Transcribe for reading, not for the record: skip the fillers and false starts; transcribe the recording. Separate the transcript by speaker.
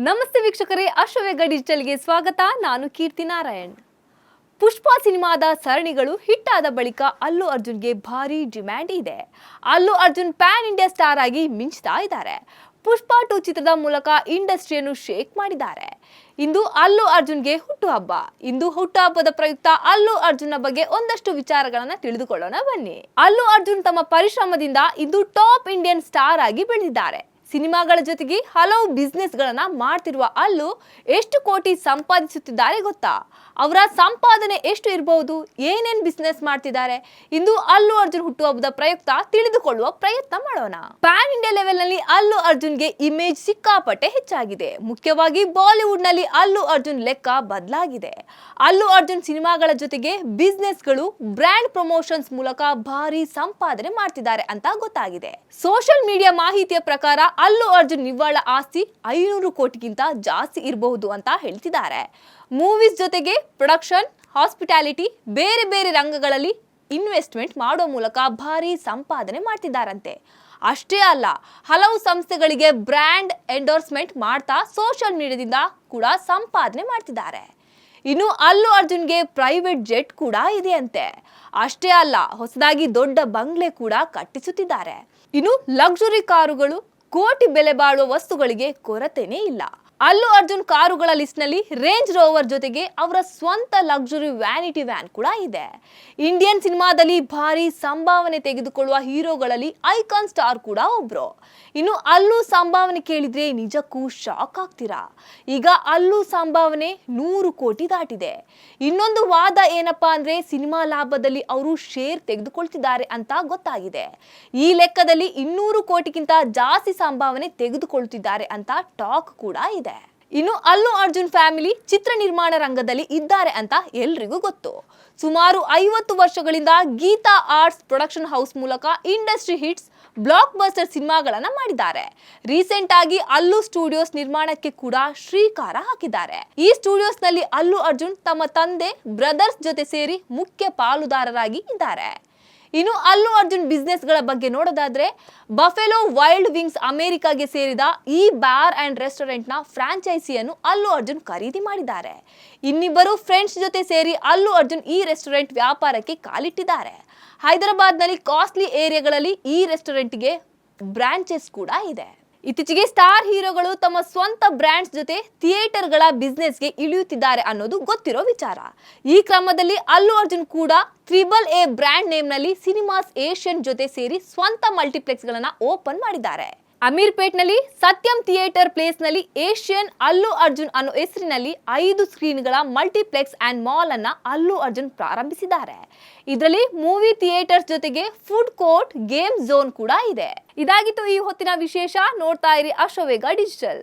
Speaker 1: ನಮಸ್ತೆ ವೀಕ್ಷಕರೇ, ಅಶ್ವವೇಗ ಡಿಜಿಟಲ್ಗೆ ಸ್ವಾಗತ. ನಾನು ಕೀರ್ತಿ ನಾರಾಯಣ್. ಪುಷ್ಪ ಸಿನಿಮಾದ ಸರಣಿಗಳು ಹಿಟ್ ಆದ ಬಳಿಕ ಅಲ್ಲು ಅರ್ಜುನ್ಗೆ ಭಾರಿ ಡಿಮ್ಯಾಂಡ್ ಇದೆ. Allu Arjun PAN India star ಆಗಿ ಮಿಂಚ್ತಾ ಇದ್ದಾರೆ. ಪುಷ್ಪ 2 ಚಿತ್ರದ ಮೂಲಕ ಇಂಡಸ್ಟ್ರಿಯನ್ನು ಶೇಕ್ ಮಾಡಿದ್ದಾರೆ. ಇಂದು ಅಲ್ಲು ಅರ್ಜುನ್ಗೆ ಹುಟ್ಟುಹಬ್ಬ. ಇಂದು ಹುಟ್ಟುಹಬ್ಬದ ಪ್ರಯುಕ್ತ ಅಲ್ಲು ಅರ್ಜುನ್ನ ಬಗ್ಗೆ ಒಂದಷ್ಟು ವಿಚಾರಗಳನ್ನ ತಿಳಿದುಕೊಳ್ಳೋಣ ಬನ್ನಿ. ಅಲ್ಲು ಅರ್ಜುನ್ ತಮ್ಮ ಪರಿಶ್ರಮದಿಂದ ಇಂದು ಟಾಪ್ ಇಂಡಿಯನ್ ಸ್ಟಾರ್ ಆಗಿ ಬೆಳೆದಿದ್ದಾರೆ. ಸಿನಿಮಾಗಳ ಜೊತೆಗೆ ಹಲವು ಬಿಸ್ನೆಸ್ಗಳನ್ನ ಮಾಡ್ತಿರುವ ಅಲ್ಲು ಎಷ್ಟು ಕೋಟಿ ಸಂಪಾದಿಸುತ್ತಿದ್ದಾರೆ ಗೊತ್ತಾ? ಅವರ ಸಂಪಾದನೆ ಎಷ್ಟು ಇರಬಹುದು? ಏನೇನ್ ಬಿಸ್ನೆಸ್ ಮಾಡ್ತಿದ್ದಾರೆ? ಇಂದು ಅಲ್ಲು ಅರ್ಜುನ್ ಹುಟ್ಟುಹಬ್ಬದ ಪ್ರಯುಕ್ತ ತಿಳಿದುಕೊಳ್ಳುವ ಪ್ರಯತ್ನ ಮಾಡೋಣ. ಪ್ಯಾನ್ ಇಂಡಿಯಾ ಲೆವೆಲ್ ನಲ್ಲಿ ಅಲ್ಲು ಅರ್ಜುನ್ಗೆ ಇಮೇಜ್ ಸಿಕ್ಕಾಪಟ್ಟೆ ಹೆಚ್ಚಾಗಿದೆ. ಮುಖ್ಯವಾಗಿ ಬಾಲಿವುಡ್ ನಲ್ಲಿ ಅಲ್ಲು ಅರ್ಜುನ್ ಲೆಕ್ಕ ಬದಲಾಗಿದೆ. ಅಲ್ಲು ಅರ್ಜುನ್ ಸಿನಿಮಾಗಳ ಜೊತೆಗೆ ಬಿಸ್ನೆಸ್ಗಳು, ಬ್ರ್ಯಾಂಡ್ ಪ್ರಮೋಷನ್ಸ್ ಮೂಲಕ ಭಾರಿ ಸಂಪಾದನೆ ಮಾಡ್ತಿದ್ದಾರೆ ಅಂತ ಗೊತ್ತಾಗಿದೆ. ಸೋಷಿಯಲ್ ಮೀಡಿಯಾ ಮಾಹಿತಿಯ ಪ್ರಕಾರ ಅಲ್ಲು ಅರ್ಜುನ್ ನಿವ್ವಳ ಆಸ್ತಿ 500 ಕೋಟಿಗಿಂತ ಜಾಸ್ತಿ ಇರಬಹುದು ಅಂತ ಹೇಳ್ತಿದ್ದಾರೆ. ಮೂವೀಸ್ ಜೊತೆಗೆ ಪ್ರೊಡಕ್ಷನ್, ಹಾಸ್ಪಿಟಾಲಿಟಿ, ಬೇರೆ ಬೇರೆ ರಂಗಗಳಲ್ಲಿ ಇನ್ವೆಸ್ಟ್ಮೆಂಟ್ ಮಾಡೋ ಮೂಲಕ ಭಾರಿ ಸಂಪಾದನೆ ಮಾಡ್ತಿದ್ದಾರಂತೆ. ಅಷ್ಟೇ ಅಲ್ಲ, ಹಲವು ಸಂಸ್ಥೆಗಳಿಗೆ ಬ್ರ್ಯಾಂಡ್ ಎಂಡೋರ್ಸ್ಮೆಂಟ್ ಮಾಡ್ತಾ ಸೋಷಿಯಲ್ ಮೀಡಿಯಾದಿಂದ ಕೂಡ ಸಂಪಾದನೆ ಮಾಡ್ತಿದ್ದಾರೆ. ಇನ್ನು ಅಲ್ಲು ಅರ್ಜುನ್ಗೆ ಪ್ರೈವೇಟ್ ಜೆಟ್ ಕೂಡ ಇದೆಯಂತೆ. ಅಷ್ಟೇ ಅಲ್ಲ, ಹೊಸದಾಗಿ ದೊಡ್ಡ ಬಂಗ್ಲೆ ಕೂಡ ಕಟ್ಟಿಸುತ್ತಿದ್ದಾರೆ. ಇನ್ನು ಲಕ್ಸುರಿ ಕಾರುಗಳು, ಕೋಟಿ ಬೆಲೆ ಬಾಳುವ ವಸ್ತುಗಳಿಗೆ ಕೊರತೆನೇ ಇಲ್ಲ. ಅಲ್ಲು ಅರ್ಜುನ್ ಕಾರುಗಳ ಲಿಸ್ಟ್ ನಲ್ಲಿ ರೇಂಜ್ ರೋವರ್ ಜೊತೆಗೆ ಅವರ ಸ್ವಂತ ಲಕ್ಸುರಿ ವ್ಯಾನಿಟಿ ವ್ಯಾನ್ ಕೂಡ ಇದೆ. ಇಂಡಿಯನ್ ಸಿನಿಮಾದಲ್ಲಿ ಭಾರಿ ಸಂಭಾವನೆ ತೆಗೆದುಕೊಳ್ಳುವ ಹೀರೋಗಳಲ್ಲಿ ಐಕಾನ್ ಸ್ಟಾರ್ ಕೂಡ ಒಬ್ರು. ಇನ್ನು ಅಲ್ಲು ಸಂಭಾವನೆ ಕೇಳಿದ್ರೆ ನಿಜಕ್ಕೂ ಶಾಕ್ ಆಗ್ತೀರಾ. ಈಗ ಅಲ್ಲು ಸಂಭಾವನೆ 100 ಕೋಟಿ ದಾಟಿದೆ. ಇನ್ನೊಂದು ವಾದ ಏನಪ್ಪಾ ಅಂದ್ರೆ, ಸಿನಿಮಾ ಲಾಭದಲ್ಲಿ ಅವರು ಶೇರ್ ತೆಗೆದುಕೊಳ್ತಿದ್ದಾರೆ ಅಂತ ಗೊತ್ತಾಗಿದೆ. ಈ ಲೆಕ್ಕದಲ್ಲಿ 200 ಕೋಟಿಗಿಂತ ಜಾಸ್ತಿ ಸಂಭಾವನೆ ತೆಗೆದುಕೊಳ್ಳುತ್ತಿದ್ದಾರೆ ಅಂತ ಟಾಕ್ ಕೂಡ ಇದೆ. ಇನ್ನು ಅಲ್ಲು ಅರ್ಜುನ್ ಫ್ಯಾಮಿಲಿ ಚಿತ್ರ ನಿರ್ಮಾಣ ರಂಗದಲ್ಲಿ ಇದ್ದಾರೆ ಅಂತ ಎಲ್ರಿಗೂ ಗೊತ್ತು. ಸುಮಾರು 50 ವರ್ಷಗಳಿಂದ ಗೀತಾ ಆರ್ಟ್ಸ್ ಪ್ರೊಡಕ್ಷನ್ ಹೌಸ್ ಮೂಲಕ ಇಂಡಸ್ಟ್ರಿ ಹಿಟ್ಸ್, ಬ್ಲಾಕ್ ಬಸ್ಟರ್ ಸಿನಿಮಾಗಳನ್ನ ಮಾಡಿದ್ದಾರೆ. ರೀಸೆಂಟ್ ಆಗಿ ಅಲ್ಲು ಸ್ಟುಡಿಯೋಸ್ ನಿರ್ಮಾಣಕ್ಕೆ ಕೂಡ ಶ್ರೀಕಾರ ಹಾಕಿದ್ದಾರೆ. ಈ ಸ್ಟುಡಿಯೋಸ್ ನಲ್ಲಿ ಅಲ್ಲು ಅರ್ಜುನ್ ತಮ್ಮ ತಂದೆ, ಬ್ರದರ್ಸ್ ಜೊತೆ ಸೇರಿ ಮುಖ್ಯ ಪಾಲುದಾರರಾಗಿ ಇದ್ದಾರೆ. ಇನ್ನು ಅಲ್ಲು ಅರ್ಜುನ್ ಬಿಸ್ನೆಸ್ ಗಳ ಬಗ್ಗೆ ನೋಡೋದಾದ್ರೆ, ಬಫೆಲೋ ವೈಲ್ಡ್ ವಿಂಗ್ಸ್ ಅಮೆರಿಕಾಗೆ ಸೇರಿದ ಈ ಬಾರ್ ಅಂಡ್ ರೆಸ್ಟೋರೆಂಟ್ ನ ಫ್ರಾಂಚೈಸಿಯನ್ನು ಅಲ್ಲು ಅರ್ಜುನ್ ಖರೀದಿ ಮಾಡಿದ್ದಾರೆ. ಇನ್ನಿಬ್ಬರು ಫ್ರೆಂಡ್ಸ್ ಜೊತೆ ಸೇರಿ ಅಲ್ಲು ಅರ್ಜುನ್ ಈ ರೆಸ್ಟೋರೆಂಟ್ ವ್ಯಾಪಾರಕ್ಕೆ ಕಾಲಿಟ್ಟಿದ್ದಾರೆ. ಹೈದರಾಬಾದ್ ನಲ್ಲಿ ಕಾಸ್ಟ್ಲಿ ಏರಿಯಾಗಳಲ್ಲಿ ಈ ರೆಸ್ಟೋರೆಂಟ್ಗೆ ಬ್ರಾಂಚೆಸ್ ಕೂಡ ಇದೆ. ಇತ್ತೀಚೆಗೆ ಸ್ಟಾರ್ ಹೀರೋಗಳು ತಮ್ಮ ಸ್ವಂತ ಬ್ರ್ಯಾಂಡ್ಸ್ ಜೊತೆ ಥಿಯೇಟರ್ಗಳ ಬಿಸ್ನೆಸ್ಗೆ ಇಳಿಯುತ್ತಿದ್ದಾರೆ ಅನ್ನೋದು ಗೊತ್ತಿರೋ ವಿಚಾರ. ಈ ಕ್ರಮದಲ್ಲಿ ಅಲ್ಲು ಅರ್ಜುನ್ ಕೂಡ AAA ಬ್ರ್ಯಾಂಡ್ ನೇಮ್ ನಲ್ಲಿ ಸಿನಿಮಾಸ್ ಏಷ್ಯನ್ ಜೊತೆ ಸೇರಿ ಸ್ವಂತ ಮಲ್ಟಿಪ್ಲೆಕ್ಸ್ ಗಳನ್ನ ಓಪನ್ ಮಾಡಿದ್ದಾರೆ. ಅಮೀರ್ಪೇಟ್ ನಲ್ಲಿ ಸತ್ಯಂ ಥಿಯೇಟರ್ ಪ್ಲೇಸ್ ನಲ್ಲಿ ಏಷ್ಯನ್ ಅಲ್ಲು ಅರ್ಜುನ್ ಅನ್ನೋ ಹೆಸರಿನಲ್ಲಿ 5 ಸ್ಕ್ರೀನ್ಗಳ ಮಲ್ಟಿಪ್ಲೆಕ್ಸ್ ಅಂಡ್ ಮಾಲ್ ಅನ್ನ ಅಲ್ಲು ಅರ್ಜುನ್ ಪ್ರಾರಂಭಿಸಿದ್ದಾರೆ. ಇದರಲ್ಲಿ ಮೂವಿ ಥಿಯೇಟರ್ಸ್ ಜೊತೆಗೆ ಫುಡ್ ಕೋರ್ಟ್, ಗೇಮ್ ಝೋನ್ ಕೂಡ ಇದೆ. ಇದಾಗಿತ್ತು ಈ ಹೊತ್ತಿನ ವಿಶೇಷ. ನೋಡ್ತಾ ಇರಿ ಅಶ್ವವೇಗ ಡಿಜಿಟಲ್.